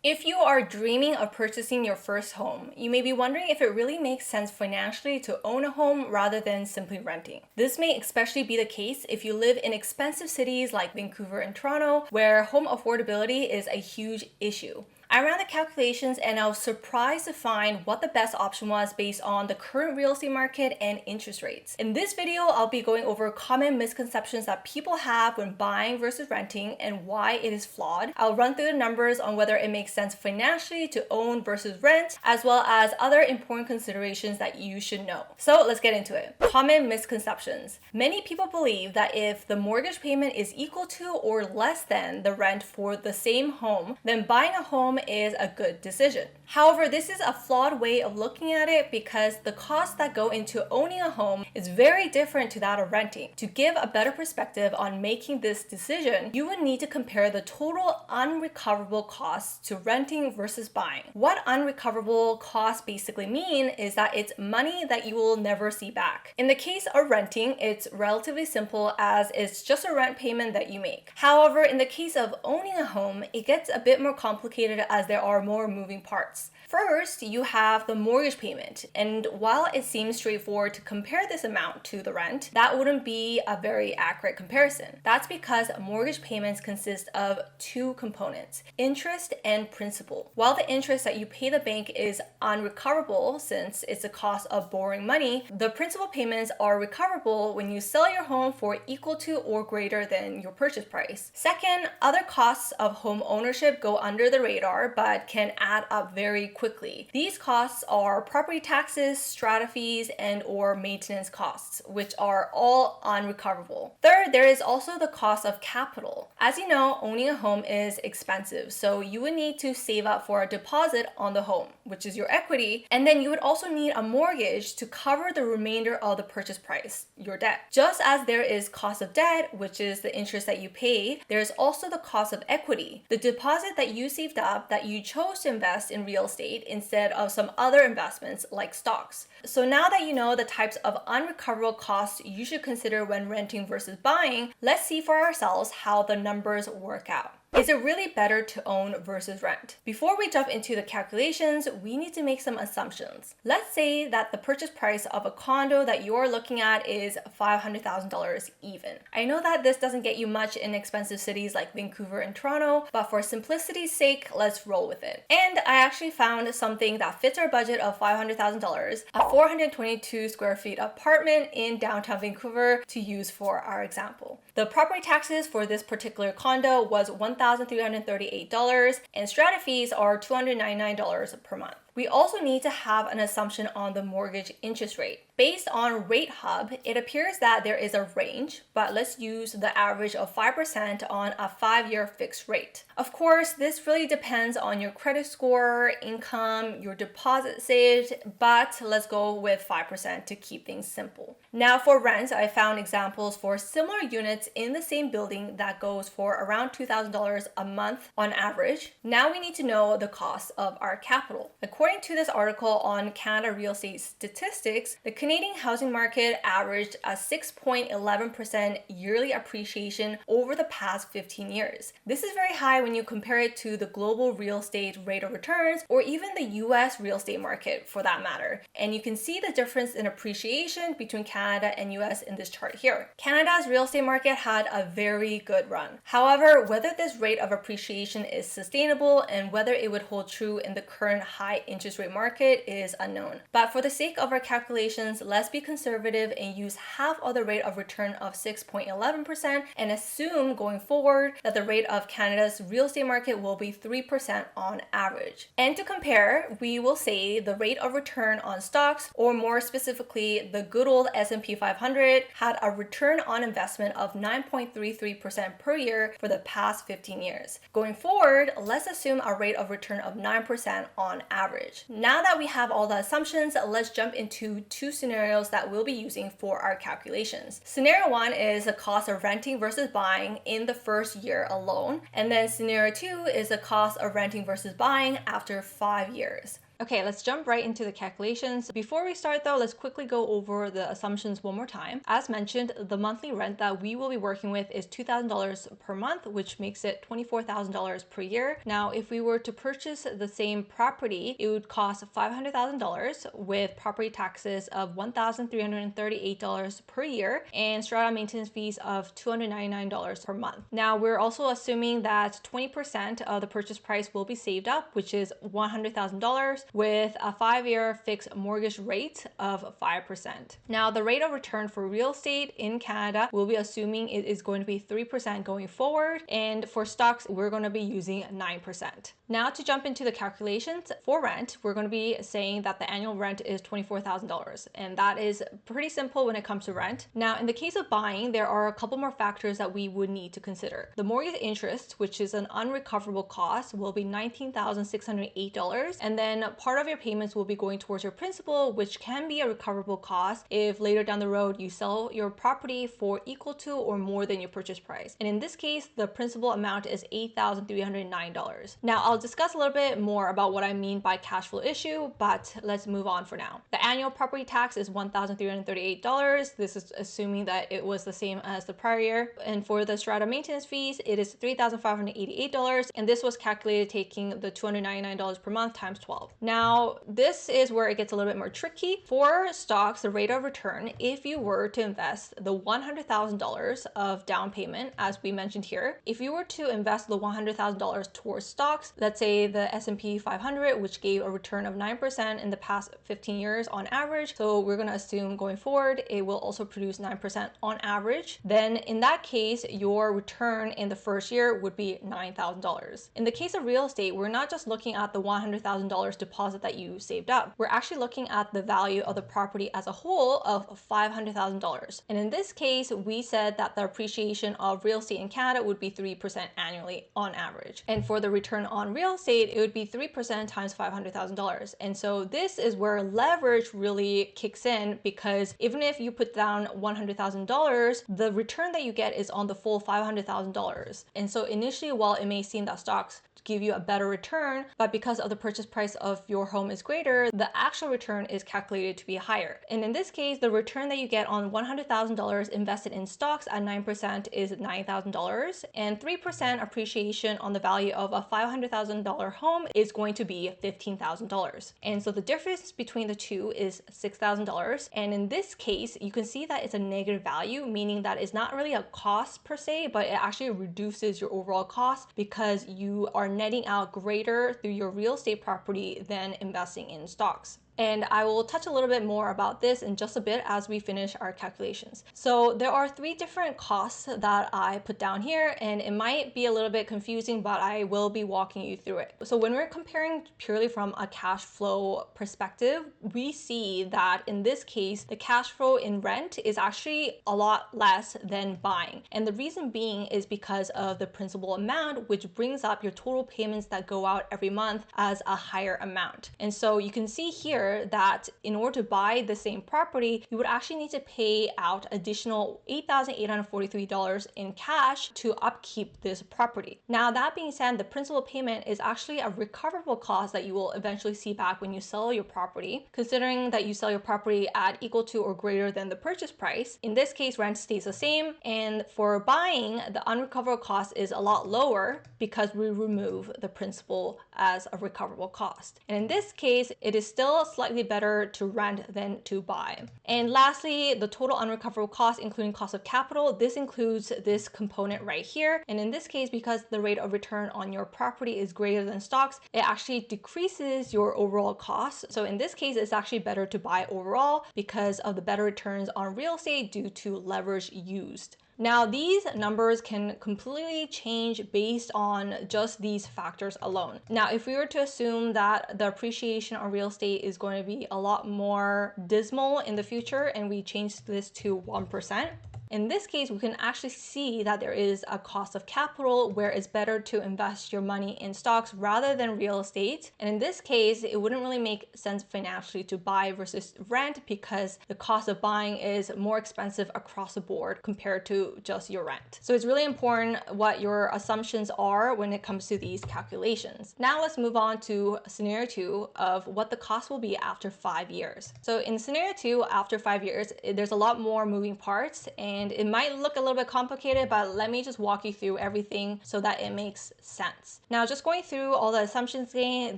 If you are dreaming of purchasing your first home, you may be wondering if it really makes sense financially to own a home rather than simply renting. This may especially be the case if you live in expensive cities like Vancouver and Toronto, where home affordability is a huge issue. I ran the calculations and I was surprised to find what the best option was based on the current real estate market and interest rates. In this video, I'll be going over common misconceptions that people have when buying versus renting and why it is flawed. I'll run through the numbers on whether it makes sense financially to own versus rent, as well as other important considerations that you should know. So let's get into it. Common misconceptions. Many people believe that if the mortgage payment is equal to or less than the rent for the same home, then buying a home is a good decision. However, this is a flawed way of looking at it because the costs that go into owning a home is very different to that of renting. To give a better perspective on making this decision, you would need to compare the total unrecoverable costs to renting versus buying. What unrecoverable costs basically mean is that it's money that you will never see back. In the case of renting, it's relatively simple as it's just a rent payment that you make. However, in the case of owning a home, it gets a bit more complicated as there are more moving parts. First, you have the mortgage payment, and while it seems straightforward to compare this amount to the rent, that wouldn't be a very accurate comparison. That's because mortgage payments consist of two components, interest and principal. While the interest that you pay the bank is unrecoverable since it's a cost of borrowing money, the principal payments are recoverable when you sell your home for equal to or greater than your purchase price. Second, other costs of home ownership go under the radar but can add up very quickly. These costs are property taxes, strata fees, and or maintenance costs, which are all unrecoverable. Third, there is also the cost of capital. As you know, owning a home is expensive, so you would need to save up for a deposit on the home, which is your equity, and then you would also need a mortgage to cover the remainder of the purchase price, your debt. Just as there is cost of debt, which is the interest that you pay, there is also the cost of equity, the deposit that you saved up that you chose to invest in real estate instead of some other investments like stocks. So now that you know the types of unrecoverable costs you should consider when renting versus buying, let's see for ourselves how the numbers work out. Is it really better to own versus rent? Before we jump into the calculations, we need to make some assumptions. Let's say that the purchase price of a condo that you're looking at is $500,000 even. I know that this doesn't get you much in expensive cities like Vancouver and Toronto, but for simplicity's sake, let's roll with it. And I actually found something that fits our budget of $500,000, a 422 square feet apartment in downtown Vancouver to use for our example. The property taxes for this particular condo was $1,338 and strata fees are $299 per month. We also need to have an assumption on the mortgage interest rate. Based on Rate Hub, it appears that there is a range, but let's use the average of 5% on a 5-year fixed rate. Of course, this really depends on your credit score, income, your deposit saved, but let's go with 5% to keep things simple. Now for rent, I found examples for similar units in the same building that goes for around $2,000 a month on average. Now we need to know the cost of our capital. According to this article on Canada Real Estate Statistics, the Canadian housing market averaged a 6.11% yearly appreciation over the past 15 years. This is very high when you compare it to the global real estate rate of returns or even the US real estate market for that matter. And you can see the difference in appreciation between Canada and US in this chart here. Canada's real estate market had a very good run. However, whether this rate of appreciation is sustainable and whether it would hold true in the current high interest rate market is unknown. But for the sake of our calculations, let's be conservative and use half of the rate of return of 6.11% and assume going forward that the rate of Canada's real estate market will be 3% on average. And to compare, we will say the rate of return on stocks, or more specifically, the good old S&P 500 had a return on investment of 9.33% per year for the past 15 years. Going forward, let's assume a rate of return of 9% on average. Now that we have all the assumptions, let's jump into two scenarios that we'll be using for our calculations. Scenario 1 is the cost of renting versus buying in the first year alone, and then scenario 2 is the cost of renting versus buying after 5 years. Okay, let's jump right into the calculations. Before we start though, let's quickly go over the assumptions one more time. As mentioned, the monthly rent that we will be working with is $2,000 per month, which makes it $24,000 per year. Now, if we were to purchase the same property, it would cost $500,000 with property taxes of $1,338 per year and strata maintenance fees of $299 per month. Now, we're also assuming that 20% of the purchase price will be saved up, which is $100,000 with a 5-year fixed mortgage rate of 5%. Now, the rate of return for real estate in Canada, we'll be assuming it is going to be 3% going forward, and for stocks, we're going to be using 9%. Now, to jump into the calculations for rent, we're going to be saying that the annual rent is $24,000, and that is pretty simple when it comes to rent. Now, in the case of buying, there are a couple more factors that we would need to consider. The mortgage interest, which is an unrecoverable cost, will be $19,608, and then part of your payments will be going towards your principal, which can be a recoverable cost if later down the road you sell your property for equal to or more than your purchase price. And in this case, the principal amount is $8,309. Now, I'll discuss a little bit more about what I mean by cash flow issue, but let's move on for now. The annual property tax is $1,338. This is assuming that it was the same as the prior year. And for the strata maintenance fees, it is $3,588, and this was calculated taking the $299 per month times 12. Now, this is where it gets a little bit more tricky. For stocks, the rate of return, if you were to invest the $100,000 of down payment, as we mentioned here, if you were to invest the $100,000 towards stocks, let's say the S&P 500, which gave a return of 9% in the past 15 years on average, so we're going to assume going forward, it will also produce 9% on average, then in that case, your return in the first year would be $9,000. In the case of real estate, we're not just looking at the $100,000 deposit that you saved up. We're actually looking at the value of the property as a whole of $500,000. And in this case, we said that the appreciation of real estate in Canada would be 3% annually on average. And for the return on real estate, it would be 3% times $500,000. And so this is where leverage really kicks in, because even if you put down $100,000, the return that you get is on the full $500,000. And so initially, while it may seem that stocks give you a better return, but because of the purchase price of your home is greater, the actual return is calculated to be higher. And in this case, the return that you get on $100,000 invested in stocks at 9% is $9,000, and 3% appreciation on the value of a $500,000 home is going to be $15,000. And so the difference between the two is $6,000. And in this case, you can see that it's a negative value, meaning that it's not really a cost per se, but it actually reduces your overall cost because you are netting out greater through your real estate property than investing in stocks. And I will touch a little bit more about this in just a bit as we finish our calculations. So there are 3 different costs that I put down here, and it might be a little bit confusing, but I will be walking you through it. So when we're comparing purely from a cash flow perspective, we see that in this case, the cash flow in rent is actually a lot less than buying. And the reason being is because of the principal amount, which brings up your total payments that go out every month as a higher amount. And so you can see here that in order to buy the same property, you would actually need to pay out additional $8,843 in cash to upkeep this property. Now, that being said, the principal payment is actually a recoverable cost that you will eventually see back when you sell your property, considering that you sell your property at equal to or greater than the purchase price. In this case, rent stays the same, and for buying, the unrecoverable cost is a lot lower because we remove the principal as a recoverable cost. And in this case, it is still slightly better to rent than to buy. And lastly, the total unrecoverable cost, including cost of capital, this includes this component right here. And in this case, because the rate of return on your property is greater than stocks, it actually decreases your overall cost. So in this case, it's actually better to buy overall because of the better returns on real estate due to leverage used. Now, these numbers can completely change based on just these factors alone. Now, if we were to assume that the appreciation on real estate is going to be a lot more dismal in the future and we change this to 1%, In this case, we can actually see that there is a cost of capital where it's better to invest your money in stocks rather than real estate. And in this case, it wouldn't really make sense financially to buy versus rent because the cost of buying is more expensive across the board compared to just your rent. So it's really important what your assumptions are when it comes to these calculations. Now let's move on to scenario 2 of what the cost will be after 5 years. So in scenario 2, after 5 years, there's a lot more moving parts and it might look a little bit complicated, but let me just walk you through everything so that it makes sense. Now, just going through all the assumptions again,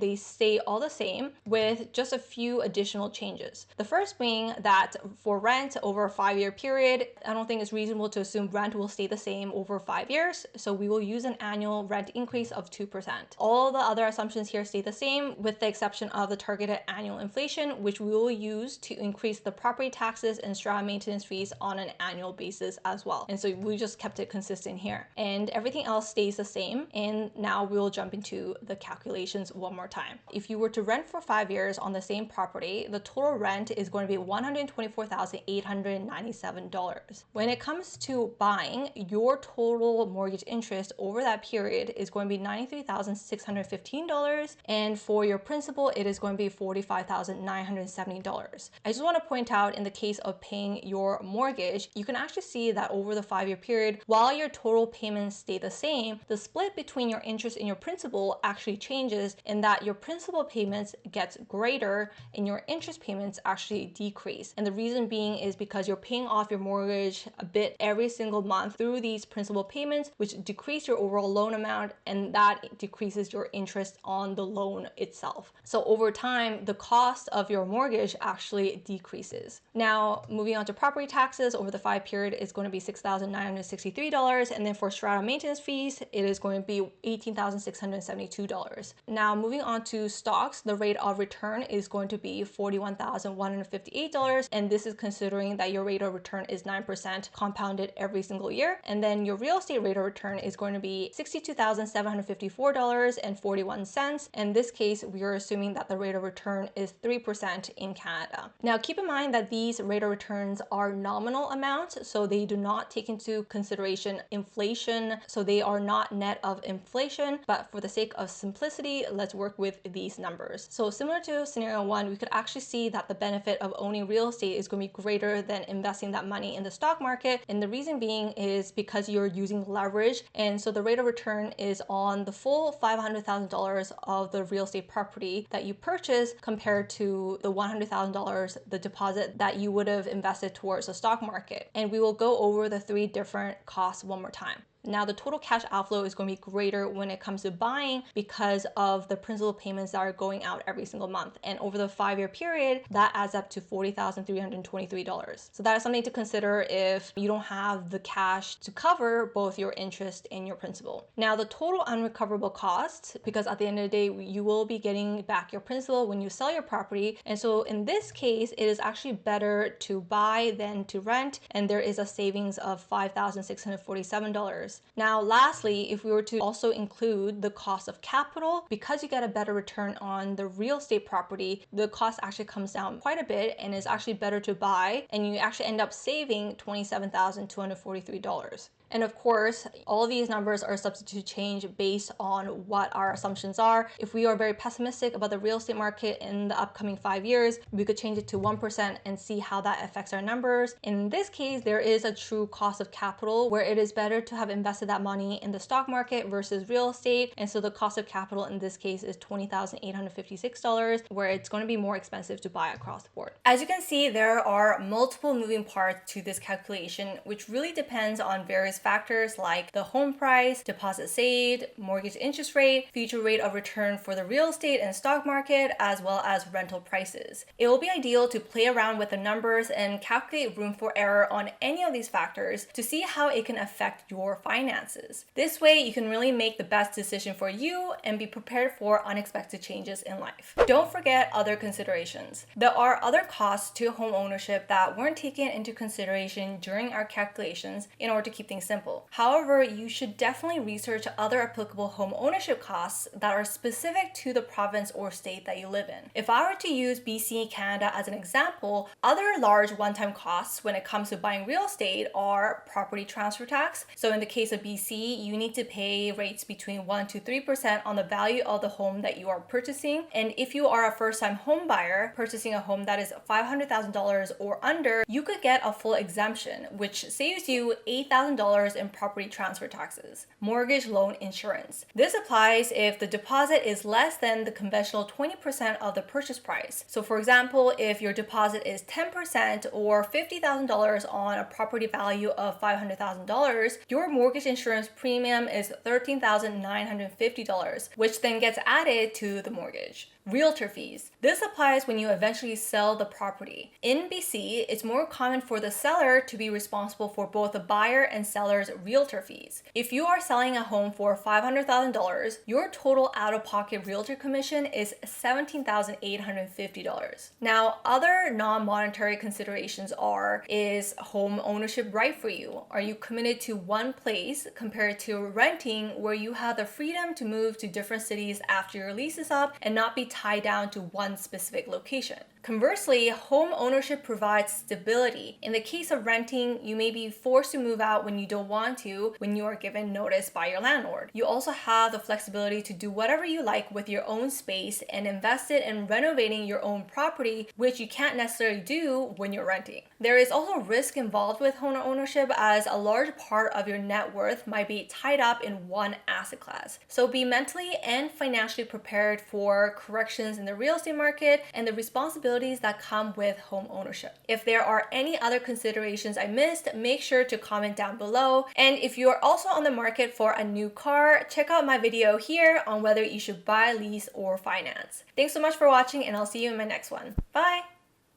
they stay all the same with just a few additional changes. The first being that for rent over a 5-year period, I don't think it's reasonable to assume rent will stay the same over 5 years. So we will use an annual rent increase of 2%. All the other assumptions here stay the same with the exception of the targeted annual inflation, which we will use to increase the property taxes and strata maintenance fees on an annual basis as well. And so we just kept it consistent here. And everything else stays the same. And now we'll jump into the calculations one more time. If you were to rent for 5 years on the same property, the total rent is going to be $124,897. When it comes to buying, your total mortgage interest over that period is going to be $93,615, and for your principal, it is going to be $45,970. I just want to point out in the case of paying your mortgage, you can actually see that over the 5-year period, while your total payments stay the same, the split between your interest and your principal actually changes in that your principal payments gets greater and your interest payments actually decrease. And the reason being is because you're paying off your mortgage a bit every single month through these principal payments, which decrease your overall loan amount, and that decreases your interest on the loan itself. So over time, the cost of your mortgage actually decreases. Now, moving on to property taxes, over the 5 period is going to be $6,963, and then for strata maintenance fees, it is going to be $18,672. Now, moving on to stocks, the rate of return is going to be $41,158, and this is considering that your rate of return is 9% compounded every single year. And then your real estate rate of return is going to be $62,754.41. In this case, we are assuming that the rate of return is 3% in Canada. Now, keep in mind that these rate of returns are nominal amounts, so they do not take into consideration inflation, so they are not net of inflation, but for the sake of simplicity, let's work with these numbers. So similar to scenario 1, we could actually see that the benefit of owning real estate is going to be greater than investing that money in the stock market, and the reason being is because you're using leverage, and so the rate of return is on the full $500,000 of the real estate property that you purchase compared to the $100,000, the deposit that you would have invested towards the stock market. And we will go over the 3 different costs one more time. Now, the total cash outflow is going to be greater when it comes to buying because of the principal payments that are going out every single month. And over the 5-year period, that adds up to $40,323. So that is something to consider if you don't have the cash to cover both your interest and your principal. Now, the total unrecoverable costs, because at the end of the day, you will be getting back your principal when you sell your property. And so in this case, it is actually better to buy than to rent. And there is a savings of $5,647. Now, lastly, if we were to also include the cost of capital, because you get a better return on the real estate property, the cost actually comes down quite a bit and is actually better to buy, and you actually end up saving $27,243. And of course, all of these numbers are subject to change based on what our assumptions are. If we are very pessimistic about the real estate market in the upcoming 5 years, we could change it to 1% and see how that affects our numbers. In this case, there is a true cost of capital where it is better to have invested that money in the stock market versus real estate. And so the cost of capital in this case is $20,856, where it's going to be more expensive to buy across the board. As you can see, there are multiple moving parts to this calculation, which really depends on various factors like the home price, deposit saved, mortgage interest rate, future rate of return for the real estate and stock market, as well as rental prices. It will be ideal to play around with the numbers and calculate room for error on any of these factors to see how it can affect your finances. This way, you can really make the best decision for you and be prepared for unexpected changes in life. Don't forget other considerations. There are other costs to home ownership that weren't taken into consideration during our calculations in order to keep things simple. However, you should definitely research other applicable home ownership costs that are specific to the province or state that you live in. If I were to use BC, Canada as an example, other large one-time costs when it comes to buying real estate are property transfer tax. So in the case of BC, you need to pay rates between 1 to 3% on the value of the home that you are purchasing. And if you are a first-time home buyer purchasing a home that is $500,000 or under, you could get a full exemption, which saves you $8,000 in property transfer taxes. Mortgage loan insurance. This applies if the deposit is less than the conventional 20% of the purchase price. So for example, if your deposit is 10% or $50,000 on a property value of $500,000, your mortgage insurance premium is $13,950, which then gets added to the mortgage. Realtor fees. This applies when you eventually sell the property. In BC, it's more common for the seller to be responsible for both the buyer and seller's realtor fees. If you are selling a home for $500,000, your total out-of-pocket realtor commission is $17,850. Now, other non-monetary considerations is home ownership right for you? Are you committed to one place compared to renting where you have the freedom to move to different cities after your lease is up and not be tied down to one specific location? Conversely, home ownership provides stability. In the case of renting, you may be forced to move out when you don't want to, when you are given notice by your landlord. You also have the flexibility to do whatever you like with your own space and invest it in renovating your own property, which you can't necessarily do when you're renting. There is also risk involved with home ownership, as a large part of your net worth might be tied up in one asset class. So be mentally and financially prepared for corrections in the real estate market and the responsibilities that come with home ownership. If there are any other considerations I missed, make sure to comment down below. And if you are also on the market for a new car, check out my video here on whether you should buy, lease, or finance. Thanks so much for watching, and I'll see you in my next one. Bye!